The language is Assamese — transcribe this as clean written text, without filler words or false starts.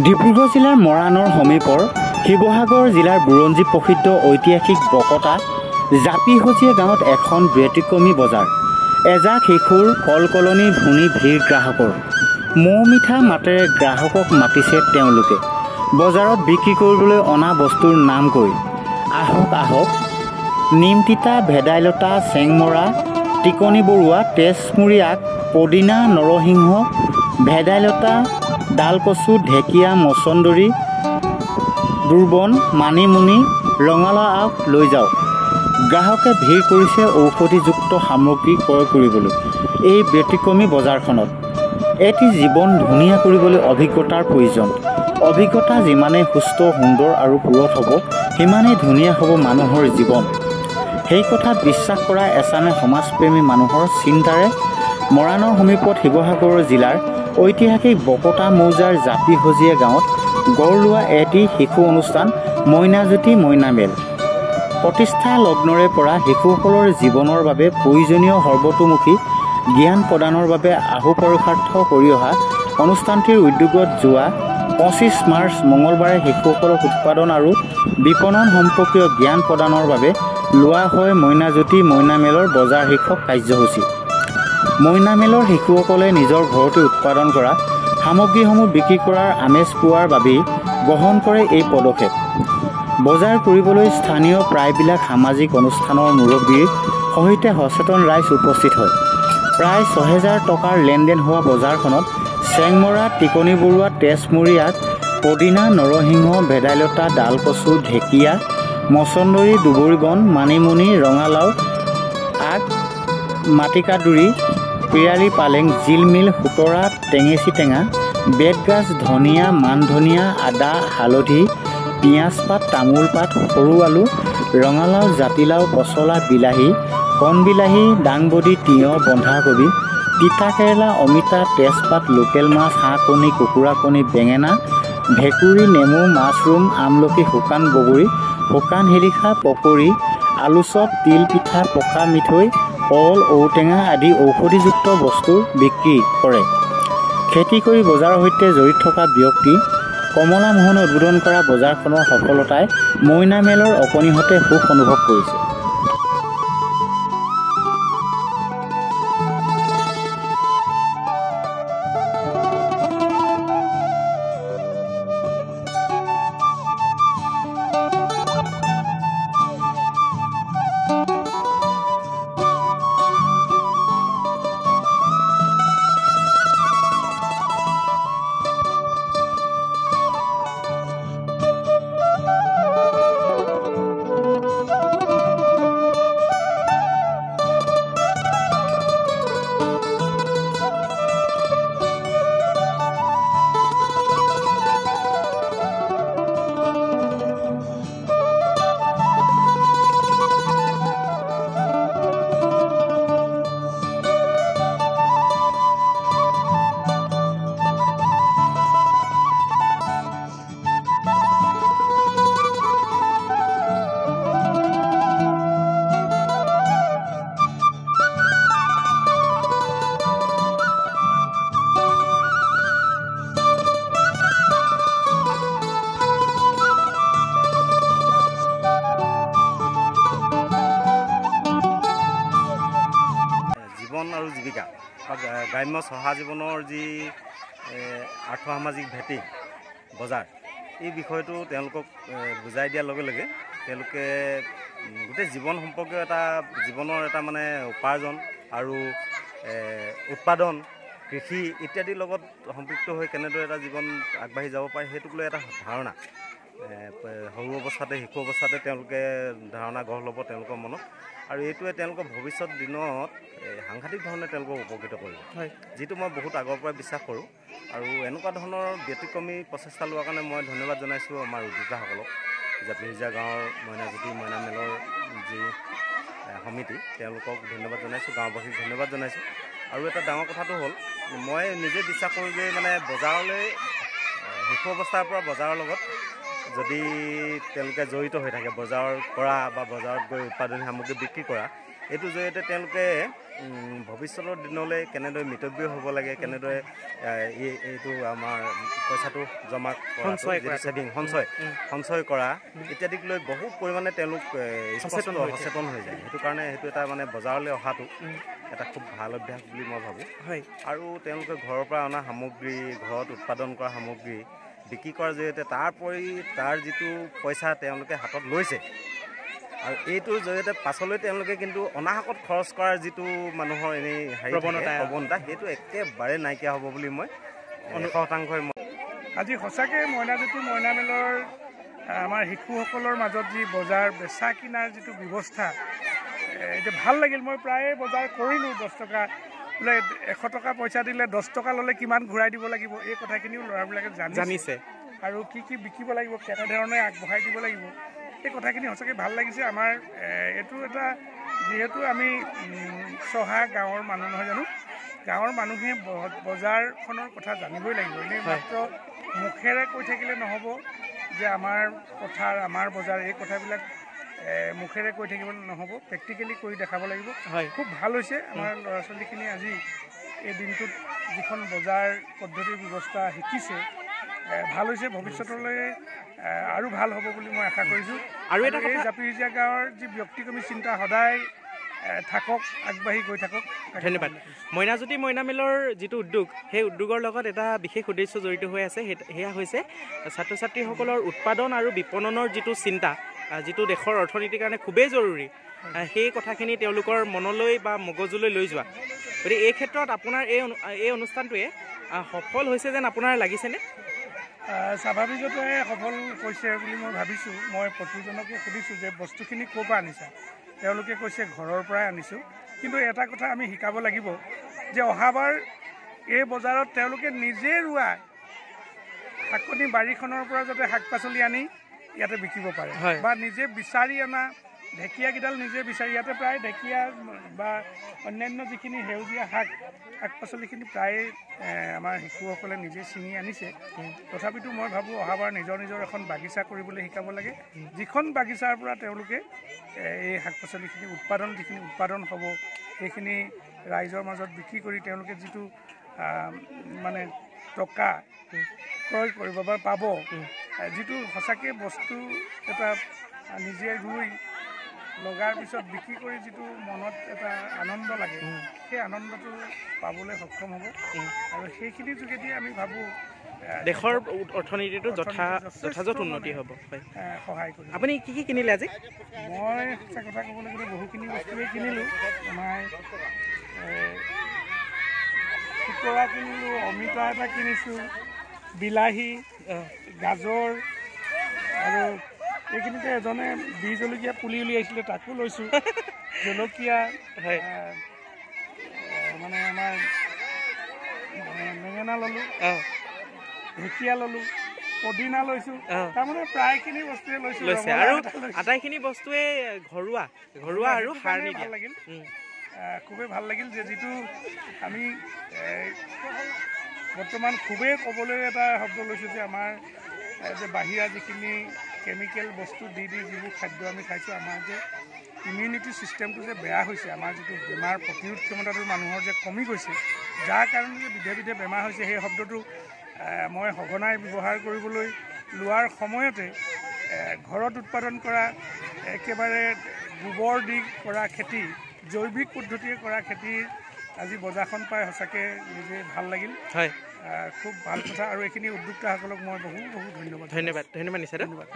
ডিব্ৰুগড় জিলাৰ মৰাণৰ সমীপৰ শিৱসাগৰ জিলাৰ বুৰঞ্জী প্ৰসিদ্ধ ঐতিহাসিক বকতা জাপিহজীয়া গাঁৱত এখন ব্যতিক্ৰমী বজাৰ। এজাক শিশুৰ কলকলনি ভুনি ভিৰ গ্ৰাহকৰ। মৌ মিঠা মাতেৰে গ্ৰাহকক মাতিছে তেওঁলোকে। বজাৰত বিক্ৰী কৰিবলৈ অনা বস্তুৰ নাম কৈ আহক আহক। নিমতিতা, ভেদাইলতা, চেংমৰা, টিকনি বৰুৱা, তেজমুৰি আগ, পদিনা, নৰসিংহ, ভেদাইলতা, ডালকচু, ঢেকীয়া, মচন্দৰী, দুৰ্বন, মানিমুনি, ৰঙালাও আগ লৈ যাওক। গ্ৰাহকে ভিৰ কৰিছে ঔষধিযুক্ত সামগ্ৰী ক্ৰয় কৰিবলৈ এই ব্যতিক্ৰমী বজাৰখনত। এটি জীৱন ধুনীয়া কৰিবলৈ অভিজ্ঞতাৰ প্ৰয়োজন। অভিজ্ঞতা যিমানেই সুস্থ, সুন্দৰ আৰু পুৰঠ হ'ব, সিমানেই ধুনীয়া হ'ব মানুহৰ জীৱন। সেই কথাত বিশ্বাস কৰা এচামে সমাজপ্ৰেমী মানুহৰ চিন্তাৰে মৰাণৰ সমীপত শিৱসাগৰ জিলাৰ ঐতিহাসিক বকতা মৌজাৰ জাপিহজীয়া গাঁৱত গঢ় লোৱা এটি শিশু অনুষ্ঠান মইনাজ্যোতি মইনামেল প্ৰতিষ্ঠা লগ্নৰে পৰা শিশুসকলৰ জীৱনৰ বাবে প্ৰয়োজনীয় সৰ্বতোমুখী জ্ঞান প্ৰদানৰ বাবে আহুপৰুষাৰ্থ কৰি অহা অনুষ্ঠানটিৰ উদ্যোগত যোৱা 25 মাৰ্চ মঙলবাৰে শিশুসকলক উৎপাদন আৰু বিপণন সম্পৰ্কীয় জ্ঞান প্ৰদানৰ বাবে লোৱা হয় মইনাজ্যোতি মইনামেলৰ বজাৰ শীৰ্ষক কাৰ্যসূচী। মইনামেলৰ শিশুসকলে নিজৰ ঘৰতে উৎপাদন কৰা সামগ্ৰীসমূহ বিক্ৰী কৰাৰ আমেজ পোৱাৰ বাবেই গ্ৰহণ কৰে এই পদক্ষেপ। বজাৰ কৰিবলৈ স্থানীয় প্ৰায়বিলাক সামাজিক অনুষ্ঠানৰ মুৰব্বীৰ সৈতে সচেতন ৰাইজ উপস্থিত হয়। প্ৰায় 6000 টকাৰ লেনদেন হোৱা বজাৰখনত চেংমৰা, টিকনি বৰুৱা, তেজমুৰি আগ, পদিনা, নৰসিংহ, ভেদাইলতা, ডালকচু, ঢেকীয়া, মচন্দৰী, দুবৰিবন, মানিমুনি, ৰঙালাও আগ, মাটিকাদুৰি, পিৰালি পালেং, জিলমিল, সুতৰা, টেঙেচি টেঙা, বেতগাজ, ধনিয়া, মান ধনিয়া, আদা, হালধি, পিঁয়াজ পাত, তামোল পাত, সৰু আলু, ৰঙালাও, জাতিলাও, পচলা, বিলাহী, কণ বিলাহী, দাংবডি, তিয়ঁহ, বন্ধাকবি, তিতা কেৰেলা, অমিতা, তেজপাত, লোকেল মাছ, হাঁহ কণী, কুকুৰা কণী, বেঙেনা, ভেকুৰী, নেমু, মাছৰুম, আমলখি, শুকান বগৰী, শুকান শিলিখা, পকৰি, আলু চপ, তিল পিঠা, পকা মিঠৈ, কল, ঔটেঙা আদি ঔষধিযুক্ত বস্তু বিক্ৰী কৰে। খেতি কৰি বজাৰৰ সৈতে জড়িত থকা ব্যক্তি কমলা মোহনে উদ্বোধন কৰা বজাৰখনৰ সফলতাই মইনামেলৰ অকণিহঁতে সুখ অনুভৱ কৰিছে। জীৱন আৰু জীৱিকা বা গ্ৰাম্য চহা জীৱনৰ যি আৰ্থসামাজিক ভেটি বজাৰ, এই বিষয়টো তেওঁলোকক বুজাই দিয়াৰ লগে লগে তেওঁলোকে গোটেই জীৱন সম্পৰ্কীয় এটা জীৱনৰ এটা মানে উপাৰ্জন আৰু উৎপাদন, কৃষি ইত্যাদিৰ লগত সম্পৃক্ত হৈ কেনেদৰে এটা জীৱন আগবাঢ়ি যাব পাৰে সেইটোক লৈ এটা ধাৰণা সৰু অৱস্থাতে, শিশু অৱস্থাতে তেওঁলোকে ধাৰণা গঢ় ল'ব তেওঁলোকৰ মনত, আৰু এইটোৱে তেওঁলোকৰ ভৱিষ্যত দিনত সাংঘাতিক ধৰণে তেওঁলোকক উপকৃত কৰিব, যিটো মই বহুত আগৰ পৰা বিশ্বাস কৰোঁ। আৰু এনেকুৱা ধৰণৰ ব্যতিক্ৰমী প্ৰচেষ্টা লোৱাৰ কাৰণে মই ধন্যবাদ জনাইছোঁ আমাৰ উদ্যোক্তাসকলক। জাপিহজীয়া গাঁৱৰ মইনাজ্যোতি মইনামেলৰ যি সমিতি, তেওঁলোকক ধন্যবাদ জনাইছোঁ, গাঁওবাসীক ধন্যবাদ জনাইছোঁ। আৰু এটা ডাঙৰ কথাটো হ'ল, মই নিজে বিশ্বাস কৰোঁ যে মানে বজাৰলৈ শিশু অৱস্থাৰ পৰা বজাৰৰ লগত যদি তেওঁলোকে জড়িত হৈ থাকে, বজাৰ কৰা বা বজাৰত গৈ উৎপাদনী সামগ্ৰী বিক্ৰী কৰা, এইটোৰ জৰিয়তে তেওঁলোকে ভৱিষ্যতৰ দিনলৈ কেনেদৰে মিতব্যয় হ'ব লাগে, কেনেদৰে এইটো আমাৰ পইচাটো জমা সঞ্চয় কৰা ইত্যাদিক লৈ বহু পৰিমাণে তেওঁলোক সচেতন হৈ যায়। সেইটো কাৰণে সেইটো এটা মানে বজাৰলৈ অহাটো এটা খুব ভাল অভ্যাস বুলি মই ভাবোঁ। আৰু তেওঁলোকে ঘৰৰ পৰা অনা সামগ্ৰী, ঘৰত উৎপাদন কৰা সামগ্ৰী বিক্ৰী কৰাৰ জৰিয়তে তাৰ যিটো পইচা তেওঁলোকে হাতত লৈছে আৰু এইটোৰ জৰিয়তে পাছলৈ তেওঁলোকে কিন্তু অনাহকত খৰচ কৰাৰ যিটো মানুহৰ এনেই প্ৰৱণতা সেইটো একেবাৰে নাইকিয়া হ'ব বুলি মই 100% আজি সঁচাকৈ মইনাজ্যোতি মইনা মেলৰ আমাৰ শিশুসকলৰ মাজত যি বজাৰ বেচা কিনাৰ যিটো ব্যৱস্থা এইটো ভাল লাগিল। মই প্ৰায়ে বজাৰ কৰিলোঁ 10 টকা বোলে 100 টকা পইচা দিলে 10 টকা ল'লে কিমান ঘূৰাই দিব লাগিব এই কথাখিনিও ল'ৰাবিলাকে জানিছে আৰু কি বিকিব লাগিব, কেনেধৰণে আগবঢ়াই দিব লাগিব এই কথাখিনি সঁচাকৈ ভাল লাগিছে। আমাৰ এইটো এটা যিহেতু আমি চহা গাঁৱৰ মানুহ নহয় জানো, গাঁৱৰ মানুহে বজাৰখনৰ কথা জানিবই লাগিব। এনেই মাত্ৰ মুখেৰে কৈ থাকিলে নহ'ব যে আমাৰ পথাৰ আমাৰ বজাৰ এই কথাবিলাক মুখেৰে কৈ থাকিব নহ'ব, প্ৰেক্টিকেলি কৰি দেখাব লাগিব। খুব ভাল হৈছে আমাৰ ল'ৰা ছোৱালীখিনি আজি এই দিনটোত যিখন বজাৰ পদ্ধতিৰ ব্যৱস্থা শিকিছে ভাল হৈছে। ভৱিষ্যতলৈ আৰু ভাল হ'ব বুলি মই আশা কৰিছোঁ। আৰু এই জাপিসেজীয়া গাঁৱৰ যি ব্যক্তিক্ৰমী চিন্তা সদায় থাকক, আগবাঢ়ি গৈ থাকক। ধন্যবাদ। মইনাজ্যোতি মইনা মেলৰ যিটো উদ্যোগ সেই উদ্যোগৰ লগত এটা বিশেষ উদ্দেশ্য জড়িত হৈ আছে, সেয়া হৈছে ছাত্ৰ ছাত্ৰীসকলৰ উৎপাদন আৰু বিপণনৰ যিটো চিন্তা, যিটো দেশৰ অৰ্থনীতিৰ কাৰণে খুবেই জৰুৰী, সেই কথাখিনি তেওঁলোকৰ মনলৈ বা মগজুলৈ লৈ যোৱা। গতিকে এই ক্ষেত্ৰত আপোনাৰ এই অনুষ্ঠানটোৱে সফল হৈছে যেন আপোনাৰ লাগিছেনে? স্বাভাৱিকতে সফল হৈছে বুলি মই ভাবিছোঁ। মই প্ৰতিজনকে সুধিছোঁ যে বস্তুখিনি ক'ৰ পৰা আনিছা, তেওঁলোকে কৈছে ঘৰৰ পৰাই আনিছোঁ। কিন্তু এটা কথা আমি শিকাব লাগিব যে অহাবাৰ এই বজাৰত তেওঁলোকে নিজে ৰোৱা শাকনি বাৰীখনৰ পৰা যাতে শাক পাচলি আনি ইয়াতে বিকিব পাৰে বা নিজে বিচাৰি অনা ঢেকীয়াকেইডাল নিজে বিচাৰি, ইয়াতে প্ৰায় ঢেকীয়া বা অন্যান্য যিখিনি সেউজীয়া শাক পাচলিখিনি প্ৰায়ে আমাৰ শিশুসকলে নিজে ছিঙি আনিছে। তথাপিতো মই ভাবোঁ অহাবাৰ নিজৰ এখন বাগিচা কৰিবলৈ শিকাব লাগে, যিখন বাগিচাৰ পৰা তেওঁলোকে এই শাক পাচলিখিনি যিখিনি উৎপাদন হ'ব সেইখিনি ৰাইজৰ মাজত বিক্ৰী কৰি তেওঁলোকে যিটো মানে টকা ক্ৰয় কৰিব বা পাব, যিটো সঁচাকৈ বস্তু এটা নিজে ৰুই লগাৰ পিছত বিক্ৰী কৰি যিটো মনত এটা আনন্দ লাগে সেই আনন্দটো পাবলৈ সক্ষম হ'ব। আৰু সেইখিনিৰ যোগেদি আমি ভাবোঁ দেশৰ অৰ্থনীতিটো যথাযথ উন্নতি হ'ব। সহায় কৰিব। আপুনি কি কিনিলে আজি? মই সঁচা কথা ক'বলৈ গ'লে বহুখিনি বস্তুৱেই কিনিলোঁ। আমাৰ খুতৰা কিনিলোঁ, অমিতা এটা কিনিছোঁ, বিলাহী, গাজৰ আৰু এইখিনিতে এজনে বীজ জলকীয়া পুলি উলিয়াইছিলে তাকো লৈছোঁ, জলকীয়া মানে আমাৰ বেঙেনা ল'লোঁ, ঢেকীয়া ল'লোঁ, পদিনা লৈছোঁ, তাৰমানে প্ৰায়খিনি বস্তুৱে লৈছোঁ আৰু আটাইখিনি বস্তুৱে ঘৰুৱা আৰু সাৰ নিদিয়া। ভাল লাগিল, খুবেই ভাল লাগিল যে যিটো আমি বৰ্তমান খুবেই ক'বলৈ এটা শব্দ লৈছোঁ যে আমাৰ যে বাহিৰা যিখিনি কেমিকেল বস্তু দি যিবোৰ খাদ্য আমি খাইছোঁ, আমাৰ যে ইমিউনিটি ছিষ্টেমটো যে বেয়া হৈছে, আমাৰ যিটো বেমাৰ প্ৰতিৰোধ ক্ষমতাটো মানুহৰ যে কমি গৈছে, যাৰ কাৰণে যে বিধে বেমাৰ হৈছে, সেই শব্দটো মই সঘনাই ব্যৱহাৰ কৰিবলৈ লোৱাৰ সময়তে ঘৰত উৎপাদন কৰা একেবাৰে গোবৰ দি কৰা খেতি, জৈৱিক পদ্ধতিৰে কৰা খেতিৰ আজি বজাৰখন পাই সঁচাকৈ নিজে ভাল লাগিল। খুব ভাল কথা। আৰু এইখিনি উদ্যোক্তাসকলক মই বহুত ধন্যবাদ নিশ্চয়। ধন্যবাদ।